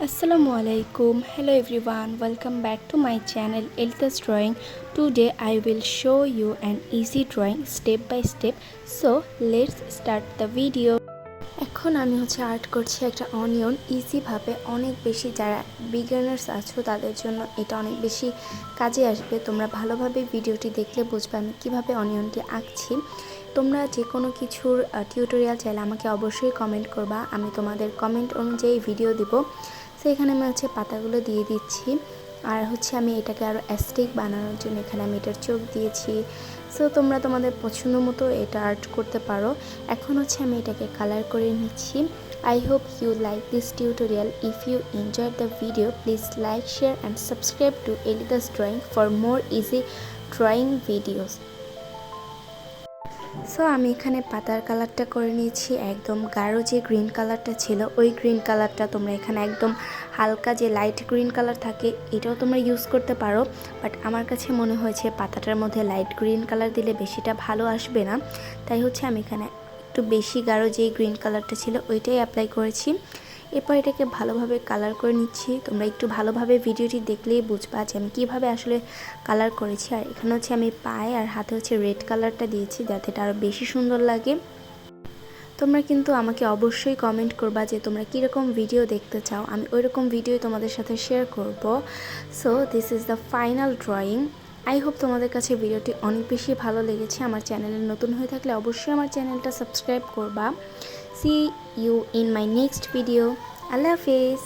Assalamualaikum. Hello everyone, welcome back to my channel Elita's Drawing. Today I will show you an easy drawing step by step. So let's start the video. এখন আমি art করছি একটা onion easy ভাবে অনেক বেশি যারা beginners আছো তাদের জন্য এটা অনেক বেশি কাজে আসবে। তোমরা ভালোভাবে ভিডিওটি দেখলে বুঝবে আমি কিভাবে অনিয়নটি আঁকছি। তোমরা যে কোনো কিছুর টিউটোরিয়াল চাইলে আমাকে অবশ্যই কমেন্ট করবা, আমি তোমাদের কমেন্ট অনুযায়ী ভিডিও দিব। সো এখানে আমি পাতাগুলো দিয়ে দিচ্ছি আর আমি এটাকে আরও অ্যাস্টিক বানানোর জন্য এখানে আমি এটার চোখ দিয়েছি। সো তোমরা তোমাদের পছন্দ মতো এটা আর্ট করতে পারো। এখন আমি এটাকে কালার করে নিচ্ছি। I hope you like this tutorial. If you enjoyed the video, please like, share and subscribe to Elita's Drawing for more easy drawing videos. So আমি এখানে পাতার কালারটা করে নিয়েছি একদম গাঢ় যে গ্রিন কালারটা ছিল ওই গ্রিন কালারটা। তোমরা এখানে একদম হালকা যে লাইট গ্রিন কালার থাকে এটাও তোমরা ইউজ করতে পারো, বাট আমার কাছে মনে হয়েছে পাতাটার মধ্যে লাইট গ্রিন কালার দিলে বেশিটা ভালো আসবে না, তাই আমি এখানে একটু বেশি গাঢ় যেই গ্রিন কালারটা ছিল ওইটাই অ্যাপ্লাই করেছি। এরপর এটাকে ভালোভাবে কালার করে নিচ্ছি। তোমরা একটু ভালোভাবে ভিডিওটি দেখলেই বুঝবা যে আমি কীভাবে আসলে কালার করেছি। আর এখানে আমি পায়ে আর হাতে রেড কালারটা দিয়েছি যাতে এটা আরও বেশি সুন্দর লাগে। তোমরা কিন্তু আমাকে অবশ্যই কমেন্ট করবা যে তোমরা কীরকম ভিডিও দেখতে চাও, আমি ওই রকম ভিডিও তোমাদের সাথে শেয়ার করব। So this is the final drawing. I hope তোমাদের কাছে ভিডিওটি অনেক বেশি ভালো লেগেছে। আমার চ্যানেলে নতুন হয়ে থাকলে অবশ্যই আমার চ্যানেলটা সাবস্ক্রাইব করবা। See you in my next video. Allah Hafiz.